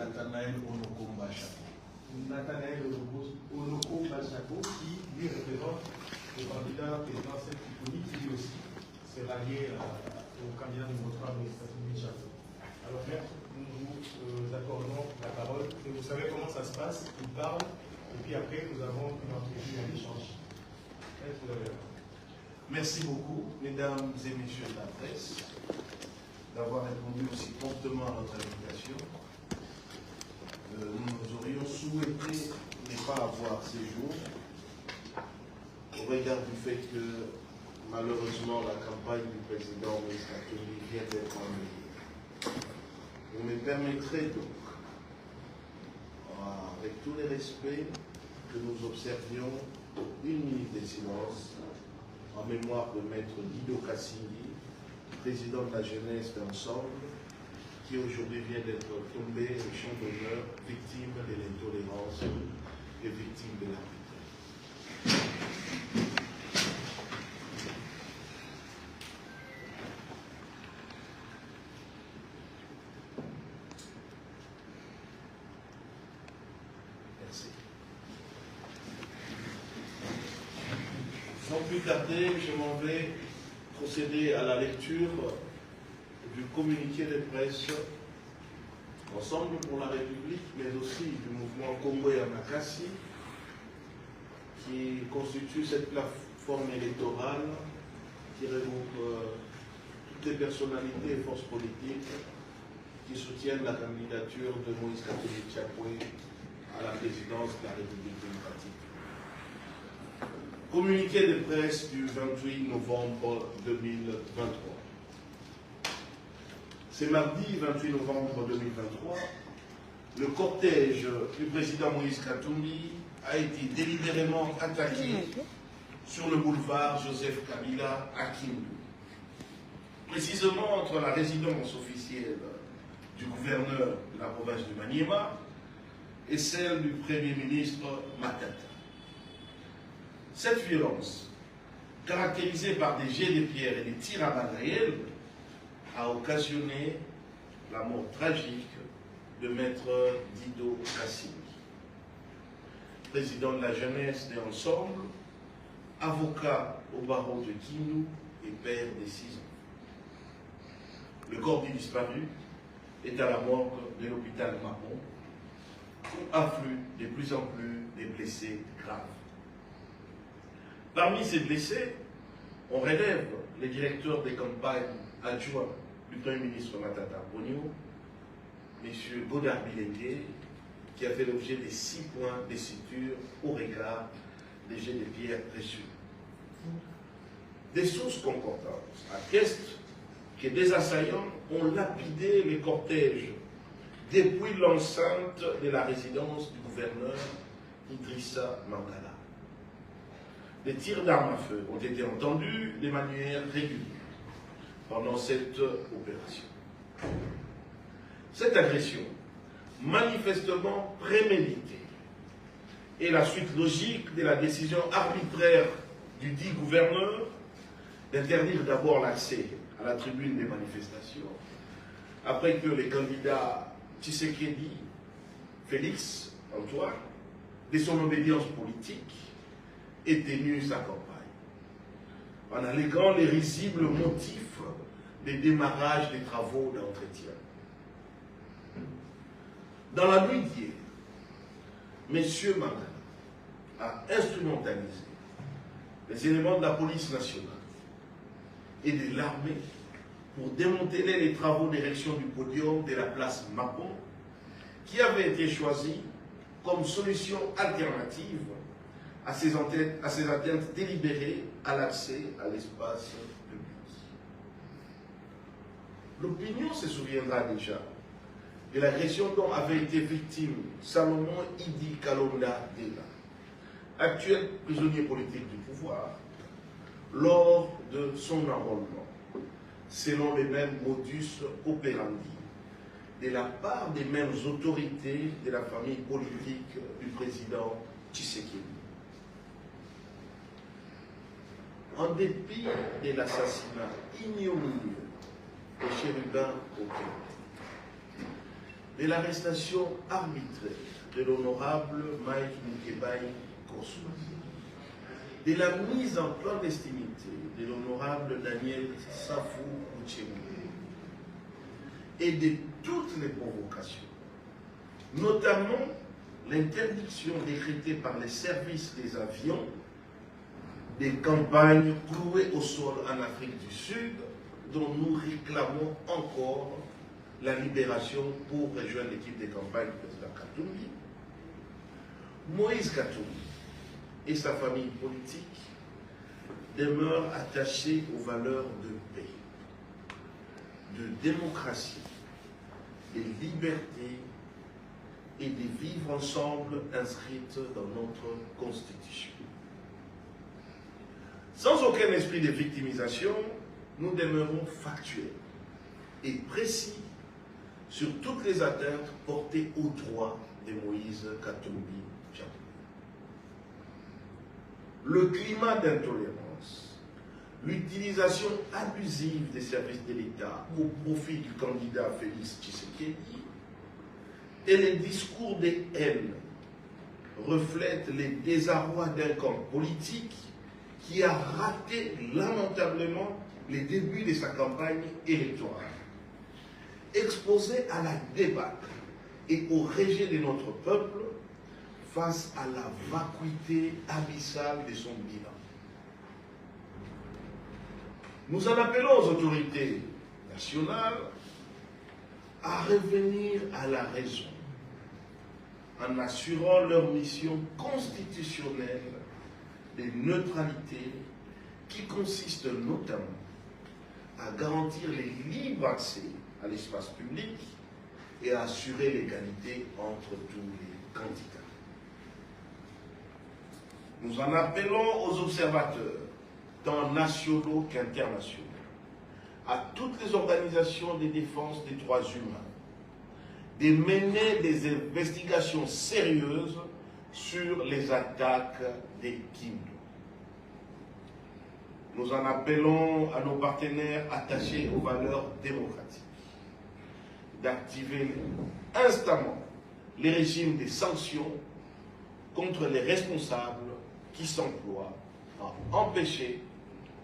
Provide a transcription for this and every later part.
Nathanaël Onokomba Chapo. Nathanaël Onokomba Chapo, qui lui représente le candidat président Saint-Hippolyte, qui lui aussi s'est rallié au candidat numéro 3, M. Chapo. Alors, maître, nous vous accordons la parole. Et vous savez comment ça se passe, il parle, et puis après, nous avons une entrevue, un échange. Maître, vous avez la parole. Merci beaucoup, mesdames et messieurs de la presse, d'avoir répondu aussi promptement à notre invitation. Nous aurions souhaité ne pas avoir ces jours, au regard du fait que, malheureusement, la campagne du président Moïse Katumbi vient d'être enlevée. Vous me permettrez donc, avec tous les respects, que nous observions une minute de silence en mémoire de maître Dido Kassindi, président de la jeunesse d'Ensemble, qui aujourd'hui vient d'être tombé au champ d'honneur, victime de l'intolérance et victime de l'arbitraire. Merci. Sans plus tarder, je m'en vais procéder à la lecture du communiqué de presse Ensemble pour la République, mais aussi du mouvement Congo Yamakasi, qui constitue cette plateforme électorale qui regroupe toutes les personnalités et forces politiques qui soutiennent la candidature de Moïse Katumbi Chapwe à la présidence de la République démocratique. Communiqué de presse du 28 novembre 2023. C'est mardi 28 novembre 2023, le cortège du président Moïse Katumbi a été délibérément attaqué sur le boulevard Joseph Kabila à Kindu. Précisément entre la résidence officielle du gouverneur de la province du Maniema et celle du Premier ministre Matata. Cette violence, caractérisée par des jets de pierre et des tirs à balles réelles, a occasionné la mort tragique de maître Dido Kassindi, président de la jeunesse des Ensembles, avocat au barreau de Kindu et père des 6 enfants. Le corps du disparu est à la morgue de l'hôpital Mapon, où affluent de plus en plus des blessés graves. Parmi ces blessés, on relève les directeurs des campagnes adjoints du Premier ministre Matata Ponyo, M. Godard Bilengue, qui a fait l'objet des 6 points de suture au regard des jets de pierre précieux. Des sources concordantes attestent que des assaillants ont lapidé les cortèges depuis l'enceinte de la résidence du gouverneur Idrissa Mangala. Des tirs d'armes à feu ont été entendus de manière régulière pendant cette opération. Cette agression, manifestement préméditée, est la suite logique de la décision arbitraire du dit gouverneur d'interdire d'abord l'accès à la tribune des manifestations, après que les candidats Tshisekedi, Félix Antoine, de son obédience politique, aient tenu sa campagne, en alléguant les risibles motifs des démarrages des travaux d'entretien. Dans la nuit d'hier, M. Mangala a instrumentalisé les éléments de la police nationale et de l'armée pour démanteler les travaux d'érection du podium de la place Mapon, qui avait été choisi comme solution alternative à ces atteintes délibérées à l'accès à l'espace public. L'opinion se souviendra déjà de l'agression dont avait été victime Salomon Idi Kalonda Dela, actuel prisonnier politique du pouvoir, lors de son enrôlement, selon les mêmes modus operandi, de la part des mêmes autorités de la famille politique du président Tshisekedi. En dépit de l'assassinat ignominieux des chérubins au Québec, de l'arrestation arbitraire de l'honorable Mike Mukebai Kosuma, de la mise en clandestinité de l'honorable Daniel Safou Uchemou et de toutes les provocations, notamment l'interdiction décrétée par les services des avions des campagnes clouées au sol en Afrique du Sud, dont nous réclamons encore la libération pour rejoindre l'équipe de campagne du président Katumbi. Moïse Katumbi et sa famille politique demeurent attachés aux valeurs de paix, de démocratie, de liberté et de vivre ensemble inscrites dans notre Constitution. Sans aucun esprit de victimisation, nous demeurons factuels et précis sur toutes les atteintes portées aux droits de Moïse Katumbi Tchapou. Le climat d'intolérance, l'utilisation abusive des services de l'État au profit du candidat Félix Tshisekedi et les discours de haine reflètent les désarrois d'un camp politique qui a raté lamentablement les débuts de sa campagne électorale, exposé à la débâcle et au rejet de notre peuple face à la vacuité abyssale de son bilan. Nous en appelons aux autorités nationales à revenir à la raison en assurant leur mission constitutionnelle de neutralité qui consiste notamment à garantir les libres accès à l'espace public et à assurer l'égalité entre tous les candidats. Nous en appelons aux observateurs, tant nationaux qu'internationaux, à toutes les organisations de défense des droits humains, de mener des investigations sérieuses sur les attaques des Kindu. Nous en appelons à nos partenaires attachés aux valeurs démocratiques d'activer instamment les régimes des sanctions contre les responsables qui s'emploient à empêcher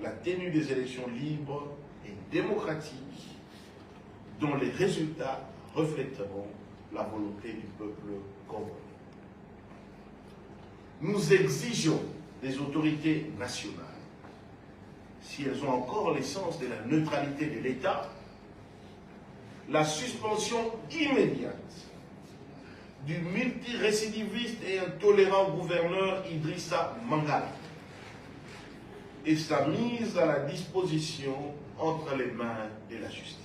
la tenue des élections libres et démocratiques dont les résultats reflèteront la volonté du peuple congolais. Nous exigeons des autorités nationales, si elles ont encore l'essence de la neutralité de l'État, la suspension immédiate du multirécidiviste et intolérant gouverneur Idrissa Mangala et sa mise à la disposition entre les mains de la justice.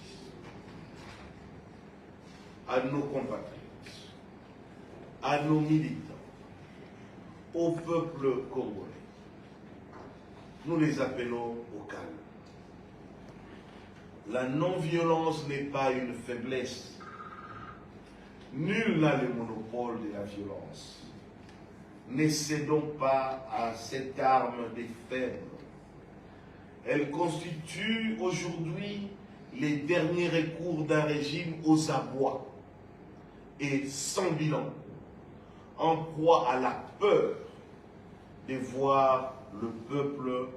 À nos compatriotes, à nos militants, au peuple congolais, nous les appelons au calme. La non-violence n'est pas une faiblesse. Nul n'a le monopole de la violence. Ne cédons pas à cette arme des faibles. Elle constitue aujourd'hui les derniers recours d'un régime aux abois et sans bilan, en proie à la peur de voir le peuple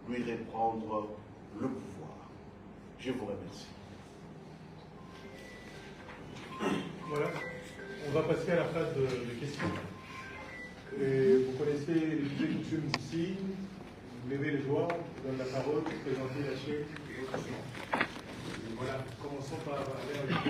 lui reprendre le pouvoir. Je vous remercie. Voilà, on va passer à la phase de questions. Et vous connaissez les coutumes ici. Vous levez les doigts, je donne la parole, vous présentez la chaîne et votre nom. Voilà, commençons par aller avec